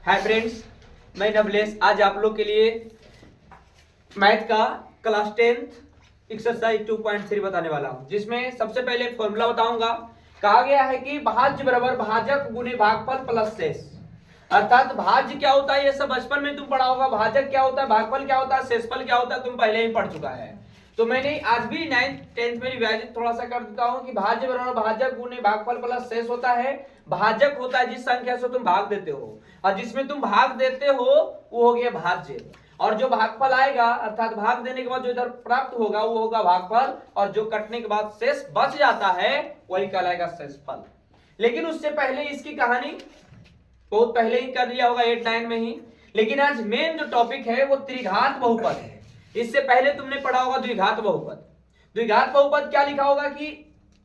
Hi friends, मैं नवलेश आज आप लोग के लिए मैथ का क्लास 10th एक्सरसाइज 2.3 बताने वाला हूं, जिसमें सबसे पहले फॉर्मूला बताऊंगा। कहा गया है कि भाज्य बराबर भाजक गुने भागफल प्लस शेष। अर्थात भाज्य क्या होता है ये सब बचपन में तुम पढ़ा होगा, भाजक क्या होता है, भागफल क्या होता है, शेषफल क्या होता है तुम पहले ही पढ़ चुका है। तो मैंने आज भी 9th 10th में रिवाइज थोड़ा सा कर देता हूं कि भाज्य बराबर भाजक गुने भागफल प्लस शेष होता है। भाजक होता है जिस संख्या से तुम भाग देते हो, और जिसमें तुम भाग देते हो वो हो गया भाज्य, और जो भागफल आएगा अर्थात भाग देने के बाद जो इधर प्राप्त होगा वो होगा भागफल, और जो कटने के बाद शेष बच जाता है वही कहलाएगा शेषफल। लेकिन उससे पहले इसकी कहानी बहुत पहले ही कर लिया होगा 8-9 में ही। लेकिन आज मेन जो टॉपिक है वो त्रिघात बहुपद है। इससे पहले तुमने पढ़ा होगा द्विघात बहुपद। द्विघात बहुपद क्या लिखा होगा कि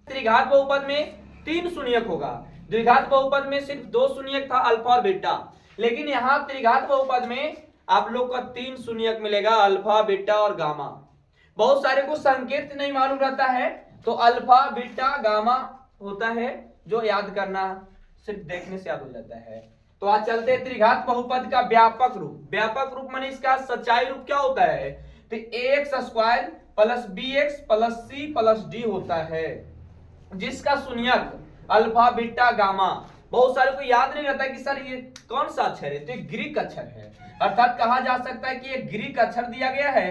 त्रिघात बहुपद में 3 शून्यक होगा, द्विघात बहुपद में सिर्फ 2 शून्यक था, अल्फा और बीटा। लेकिन यहाँ त्रिघात बहुपद में आप लोग का 3 शून्यक मिलेगा, अल्फा बीटा और गामा। बहुत सारे को संकेत नहीं मालूम रहता है, तो अल्फा बीटा गामा होता है जो याद करना सिर्फ देखने से याद हो जाता है। तो आज चलते हैं त्रिघात बहुपद का व्यापक रूप। व्यापक रूप माने इसका सच्चाई रूप क्या होता है, तो ax² plus bx plus c plus d होता है, जिसका शून्यक अल्फा बीटा गामा। बहुत सारे को याद नहीं रहता कि सर ये कौन सा अक्षर है, तो ये ग्रीक अक्षर है। अर्थात कहा जा सकता है कि ये ग्रीक अक्षर दिया गया है,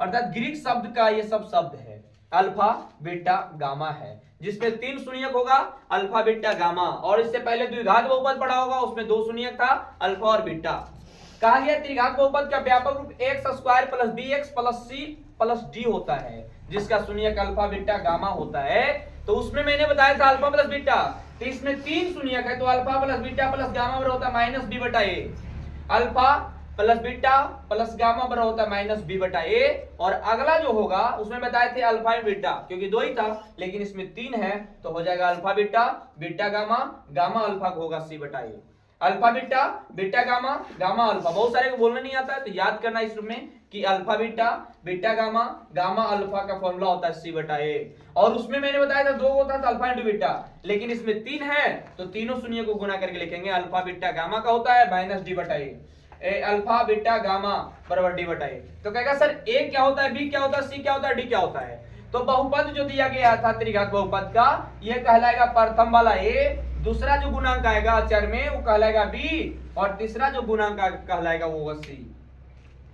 अर्थात ग्रीक शब्द का ये सब शब्द है, अल्फा बीटा गामा है, जिसमें 3 शून्यक होगा, अल्फा बीटा गामा। और इससे पहले द्विघात बहुपद पढ़ा होगा, उसमें 2 शून्यक था, अल्फा और बीटा। कहा गया त्रिघात बहुपद का व्यापक रूप x² plus bx plus c plus d होता है, जिसका शून्यक अल्फा बीटा गामा होता है। तो उसमें मैंने बताया था अल्फा प्लस बीटा, तो इसमें 3 शून्यक है, तो alpha plus beta plus gamma बराबर होता है माइनस b बटा a। Alpha plus beta plus gamma बराबर होता है माइनस b बटा a। और अगला जो होगा उसमें बताए थे अल्फा एंड बीटा, क्योंकि 2 ही था लेकिन इसमें 3 है, तो हो जाएगा alpha beta beta gamma, gamma alpha होगा c बटा a। Alpha beta beta gamma gamma alpha. बहुत सारे को बोलना नहीं आता है, तो याद करना इस रूप में कि alpha beta beta gamma gamma alpha का फॉर्मूला होता है c बटा a। और उसमें मैंने बताया था 2 होता था अल्फा इंटू बीटा, लेकिन इसमें 3 है, तो तीनों शून्य को गुना करके लिखेंगे। अल्फा बीटा गामा का होता है माइनस d बटा a, अल्फा बीटा गामा बराबर d बटा a। तो कहेगा सर a क्या होता है, b क्या होता है, c क्या होता है, d क्या होता है। तो बहुपद जो दिया गया था त्रिघात बहुपद का, यह कहलाएगा प्रथम वाला a, दूसरा जो गुणांक आएगा अचर में वो कहलाएगा b, और तीसरा जो गुणांक कहलाएगा वो होगा c।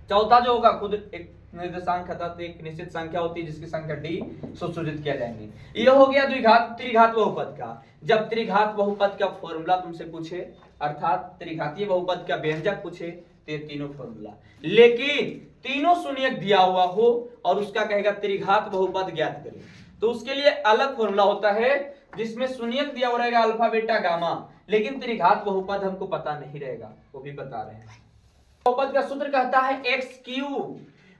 चौथा जो होगा खुद एक निर्देशांक अर्थात एक निश्चित संख्या होती है जिसकी संख्या d सुसूचित किया जाएंगे। यह हो गया द्विघात त्रिघात बहुपद का। जब त्रिघात बहुपद का फॉर्मूला तुमसे पूछे, अर्थात त्रिघातीय बहुपद का व्यंजक पूछे, तो ये तीनों फॉर्मूला, लेकिन तीनों शून्यक दिया हुआ हो और उसका कहेगा त्रिघात बहुपद ज्ञात करें, तो उसके लिए अलग फॉर्मूला होता है जिसमें शून्यक दिया हुआ रहेगा अल्फा बीटा गामा, लेकिन त्रिघात बहुपद हमको पता नहीं रहेगा, वो भी बता रहे हैं। बहुपद का सूत्र कहता है x³,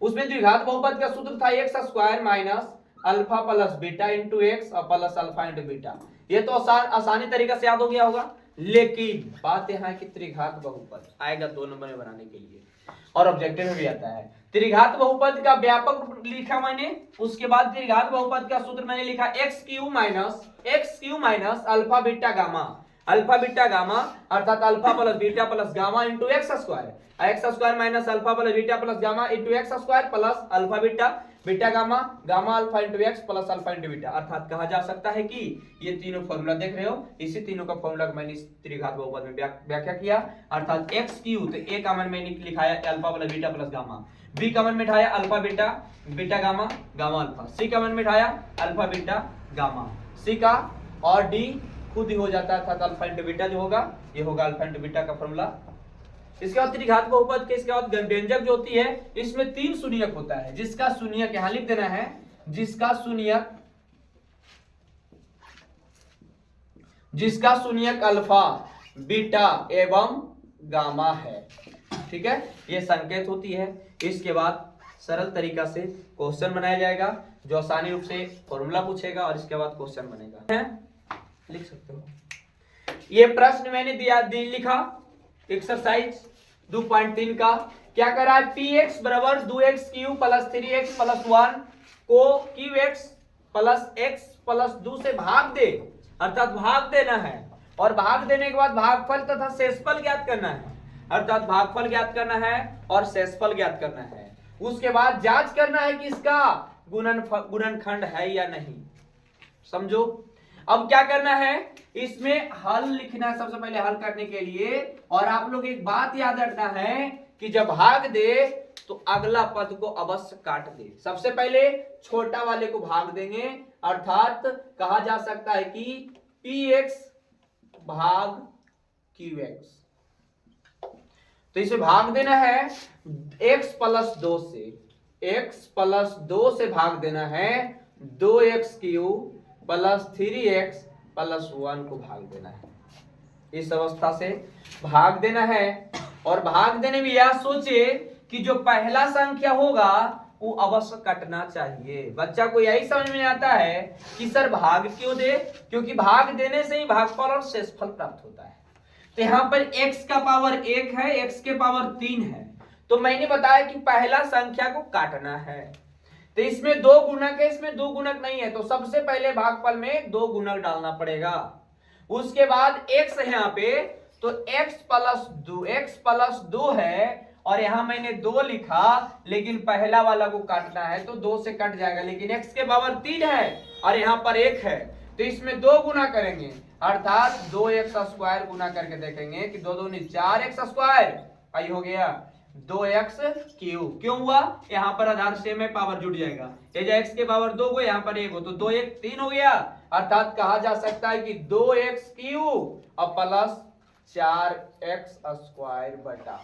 उसमें द्विघात बहुपद का सूत्र था x² minus alpha plus beta into x और प्लस अल्फा इंटू बीटा। ये तो आसानी तरीका से याद हो गया होगा, लेकिन बात यहां है कि त्रिघात बहुपद आएगा 2 नंबर में बनाने के लिए, और ऑब्जेक्टिव में भी आता है। त्रिघात बहुपद का व्यापक रूप लिखा मैंने, उसके बाद त्रिघात बहुपद का सूत्र मैंने लिखा x³ minus alpha beta gamma, alpha beta gamma अर्थात alpha plus beta plus gamma into x² minus alpha plus beta plus gamma into x² plus alpha beta beta gamma gamma alpha into X plus alpha into beta. अर्थात कहा जा सकता है कि ये तीनों formula देख रहे हो, इसी तीनों का फॉर्मूला मैंने इस त्रिघात बहुपद में व्याख्या किया। अर्थात x³ तो a का मान मैंने लिखा है alpha plus beta plus gamma, b का मान में उठाया alpha beta beta gamma gamma alpha, c का मान में उठाया अल्फा बीटा गामा, c का और d खुद ही हो जाता है, अर्थात अल्फा इंटू बीटा जो होगा ये होगा अल्फा इंटू बीटा का फॉर्मूला। इसके बाद त्रिघात बहुपद के इसके बाद व्यंजक जो होती है इसमें 3 शून्यक होता है, जिसका शून्यक यहां लिख देना है, जिसका शून्यक अल्फा बीटा एवं गामा है। ठीक है, ये संकेत होती है। इसके बाद सरल तरीका से क्वेश्चन बनाया जाएगा जो आसानी रूप से फॉर्मूला पूछेगा और इसके बाद क्वेश्चन बनेगा, लिख सकते हो। ये प्रश्न मैंने लिखा एक्सरसाइज 2.3 का। क्या कर रहा है, px बराबर 2x³ प्लस 3x प्लस 1 को qx प्लस x प्लस 2 से भाग दे, अर्थात भाग देना है, और भाग देने के बाद भागफल तथा शेषफल ज्ञात करना है। अर्थात भागफल ज्ञात करना है और शेषफल ज्ञात करना है। उसके बाद जांच करना है कि इसका गुणनखंड है या नहीं। समझो। अब क्या करना है, इसमें हल लिखना है सबसे पहले हल करने के लिए। और आप लोग एक बात याद रखना है कि जब भाग दे तो अगला पद को अवश्य काट दे। सबसे पहले छोटा वाले को भाग देंगे, अर्थात कहा जा सकता है कि px भाग qx। तो इसे भाग देना है x प्लस 2 से, x प्लस 2 से भाग देना है 2x³ प्लस 3x प्लस 1 को भाग देना है। इस अवस्था से भाग देना है। और भाग देने में यह सोचे कि जो पहला संख्या होगा वो अवश्य कटना चाहिए। बच्चा को यही समझ में आता है कि सर भाग क्यों दे, क्योंकि भाग देने से ही भागफल और शेषफल प्राप्त होता है। तो यहाँ पर x का पावर 1 है, x के पावर 3 है, तो मैंने बताया कि पहला संख्या को काटना है। तो इसमें 2 गुणक है, इसमें 2 गुणक नहीं है, तो सबसे पहले भागफल में 2 गुणक डालना पड़ेगा। उसके बाद x है यहाँ पे, तो x प्लस 2 है, और यहां मैंने 2 लिखा, लेकिन पहला वाला को काटना है तो 2 से कट जाएगा, लेकिन x के पावर 3 है और यहां पर 1 है, तो इसमें 2 गुना करेंगे, अर्थात 2x² गुना करके देखेंगे कि 2 दूनी 4x², आई हो गया 2x³। क्यों हुआ, यहां पर आधार सेम है, पावर जुड़ जाएगा। ये x के पावर 2 को यहां पर 1 हो, तो 2 1 3 हो गया, अर्थात कहा जा सकता है कि 2x³ और प्लस 4x² बटा।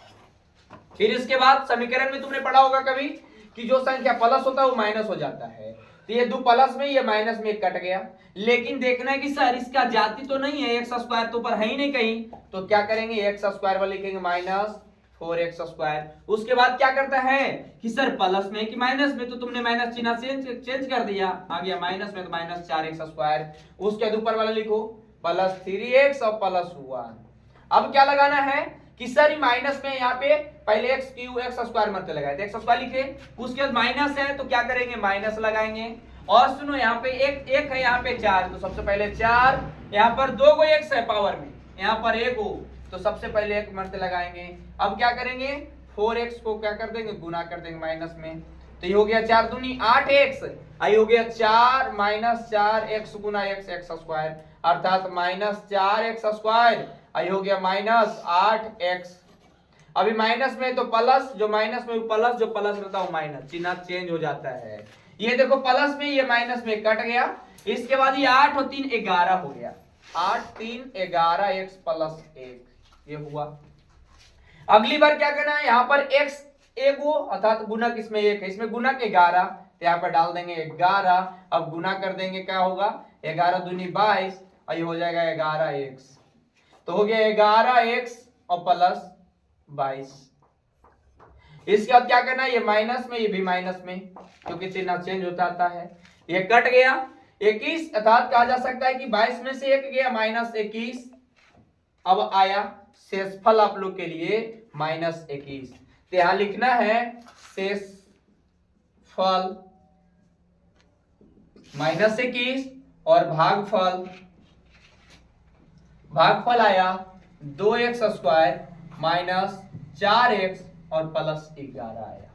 फिर इसके बाद समीकरण में तुमने पढ़ा होगा कभी कि जो संख्या प्लस होता है वो माइनस हो जाता है, तो ये 2 प्लस में, ये माइनस में कट गया। लेकिन देखना है कि सर इसका जाति तो नहीं है, x² तो ऊपर है ही नहीं कहीं, तो क्या करेंगे, x² वाले लिखेंगे माइनस 4x²। उसके बाद क्या करता है कि सर प्लस में कि माइनस में, तो तुमने माइनस चिन्ह चेंज कर दिया, आ गया माइनस में, तो माइनस 4x²। उसके बाद ऊपर वाला लिखो प्लस 3x और प्लस 1। अब क्या लगाना है कि सर माइनस में यहाँ पे पहले x² मत लगाए, तो x² लिखे, उसके बाद माइनस है तो क्या करेंगे, माइनस लगाएंगे। और सुनो यहाँ पे एक है, यहाँ पे 4, तो सबसे पहले 4, यहाँ पर 2 को x है पावर में, यहाँ पर 1 हो, तो सबसे पहले 1 मर्ते लगाएंगे। अब क्या करेंगे, 4x को क्या कर देंगे, गुना कर देंगे माइनस में, तो ये हो गया 4 दूनी 8x, आई हो गया 4 माइनस 4x गुना x² अर्थात माइनस 4x², आई हो गया माइनस 8x। अभी माइनस में तो प्लस, जो माइनस में प्लस, जो प्लस रहता है माइनस, चिन्ह चेंज हो जाता है। ये देखो प्लस में, ये माइनस में कट गया। इसके बाद ये 8 और 3 11 हो गया, 8 3 11 x प्लस 1, ये हुआ। अगली बार क्या करना है, यहाँ पर x 1 हो, अर्थात गुणक इसमें 1 है, इसमें गुणक 11, तो यहाँ पर डाल देंगे 11। अब गुना कर देंगे, क्या होगा, 11 दूनी 22, और ये हो जाएगा 11x, तो हो गया 11x और प्लस 22। इसके बाद क्या करना है, ये माइनस में, ये भी माइनस में, क्योंकि चिन्ह चेंज होता आता है, ये कट गया 21, अर्थात कहा जा सकता है कि 22 में से 1 गया माइनस 21। अब आया शेषफल आप लोग के लिए माइनस 21, तो यहां लिखना है शेषफल माइनस 21 और भागफल आया 2x² माइनस 4x और प्लस 11 आया।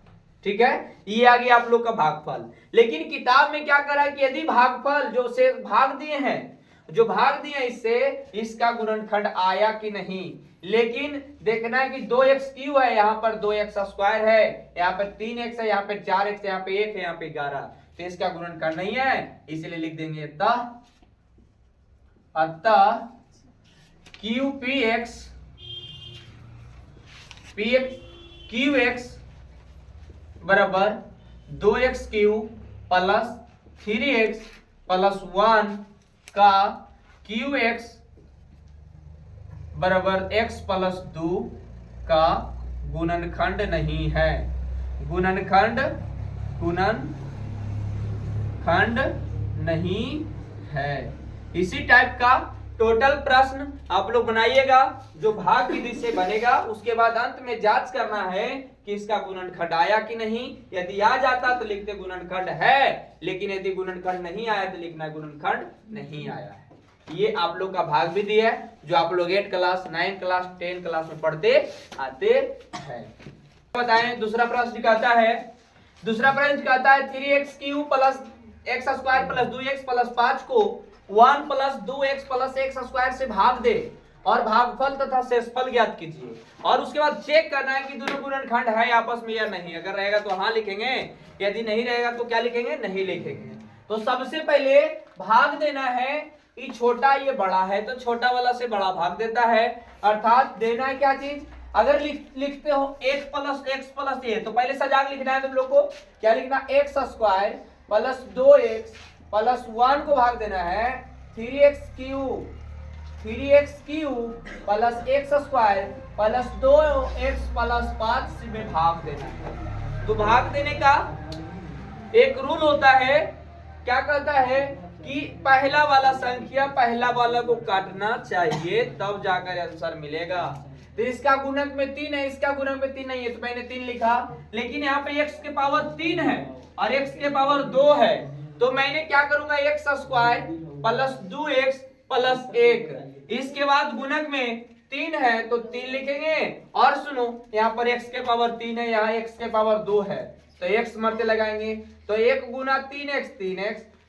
ठीक है, ये आ गया आप लोग का भागफल। लेकिन किताब में क्या करा है कि यदि भागफल जो से भाग दिए हैं, जो भाग दिए इससे, इसका गुणनखंड आया कि नहीं। लेकिन देखना है कि 2x³ है, यहाँ पर 2x² है, यहाँ पर 3x है, यहाँ पर 4x, यहाँ पे 1 है, यहाँ पे 11, तो इसका गुणनखंड नहीं है, इसलिए लिख देंगे अतः qx बराबर 2x³ प्लस 3x प्लस 1 का qx बराबर x प्लस 2 का गुणनखंड नहीं है। गुणनखंड नहीं है। इसी टाइप का टोटल प्रश्न आप लोग बनाइएगा जो भाग विधि से बनेगा। उसके बाद अंत में जांच करना है कि इसका गुणनखंड आया कि नहीं। यदि आ जाता तो लिखते गुणनखंड है, लेकिन यदि गुणनखंड नहीं आया तो लिखना गुणनखंड नहीं आया है। ये आप लोग का भाग विधि है जो आप लोग 8 क्लास 9 क्लास 10 क्लास में पढ़ते आते हैं। बताएं दूसरा प्रश्न कहता है 3x cube plus x square plus 2x plus 5 को 1 plus 2x plus x square से भाग दे और भागफल तथा शेषफल ज्ञात कीजिए। और उसके बाद चेक करना है कि दोनों गुणनखंड है आपस में या नहीं। अगर रहेगा तो हाँ लिखेंगे, यदि नहीं रहेगा तो क्या लिखेंगे, नहीं लिखेंगे। तो सबसे पहले भाग देना है, ये छोटा ये बड़ा है तो छोटा वाला से बड़ा भाग देता है, अर्थात देना है क्या चीज। अगर लिखते हो x प्लस एक्स प्लस ए तो पहले सजाग लिखना है तुम लोग को। क्या लिखना, x square plus 2x plus 1 को भाग देना है 3x cube plus x square plus 2x plus 5 में भाग देना है। तो भाग देने का एक रूल होता है, क्या कहता है कि पहला वाला संख्या पहला वाला को काटना चाहिए तब जाकर आंसर मिलेगा। तो इसका गुणक में 3 है, इसका गुणक में 3 नहीं है तो मैंने 3 लिखा, लेकिन यहाँ पे x के पावर 3 है और x के पावर 2 है तो मैंने क्या करूंगा, x square plus 2x plus 1। इसके बाद गुणक में 3 है तो 3 लिखेंगे। और सुनो यहाँ पर x के पावर 3 है, यहाँ x के पावर 2 है तो x मरते लगाएंगे तो 1 गुना 3x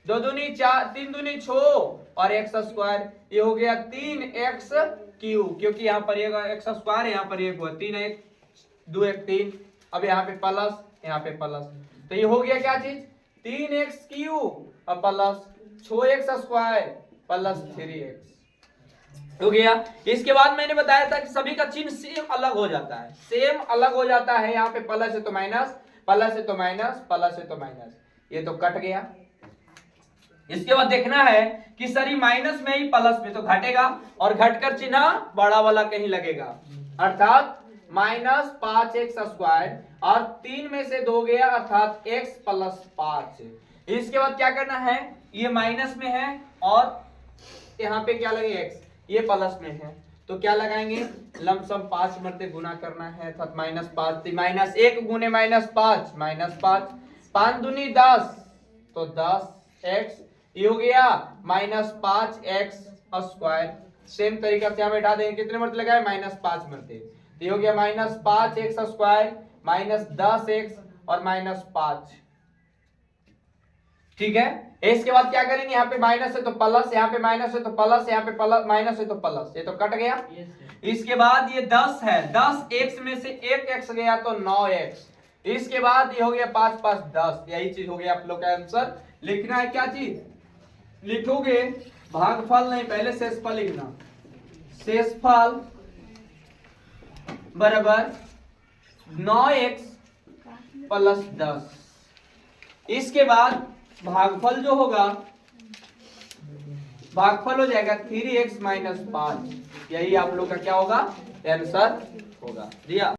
2 दूनी 4 3 दूनी 6 और एक्स स्क्वायर ये हो गया 3x क्यूब, क्योंकि यहाँ पर एक्स स्क्वायर यहाँ पर 3 2 1 3, अब यहाँ पे प्लस यहाँ पे प्लस तो ये हो गया क्या चीज 3x क्यूब और plus 6x square plus 3x हो गया। इसके बाद मैंने बताया था कि सभी का चिन्ह सेम अलग हो जाता है, सेम अलग हो जाता है। यहाँ पे प्लस है तो माइनस, प्लस है तो माइनस, प्लस है तो माइनस, ये तो कट गया। इसके बाद देखना है कि सरी माइनस में ही प्लस में तो घटेगा और घटकर चिन्ह बड़ा वाला कहीं लगेगा, अर्थात माइनस 5x स्क्वायर और 3 में से 2 गया अर्थात x प्लस 5। इसके बाद क्या करना है, ये माइनस में है और यहाँ पे क्या लगे x, ये प्लस में है तो क्या लगाएंगे, लमसम 5 मरते गुना करना है अर्थात माइनस 5 माइनस 1 गुने माइनस 5 माइनस 5 दूनी 10 तो 10x, ये हो गया माइनस 5x स्क्वायर। सेम तरीका से हम हटा देंगे, कितने मरते लगाए, माइनस 5 मरते, तो ये हो गया minus 5x square minus 10x और माइनस 5। ठीक है, इसके बाद क्या करेंगे, यहाँ पे माइनस है तो प्लस, यहाँ पे माइनस है तो प्लस, यहाँ पे प्लस माइनस है तो प्लस, ये तो कट गया। इसके बाद ये 10 है, 10x में से 1x गया तो 9x। इसके बाद ये हो गया 5 5 10, यही चीज हो गया आप लोग का आंसर। लिखना है क्या चीज, लिखोगे भागफल नहीं, पहले शेषफल लिखना, शेषफल बराबर 9x प्लस 10। इसके बाद भागफल जो होगा, भागफल हो जाएगा 3x माइनस 5, यही आप लोग का क्या होगा, आंसर होगा। दिया।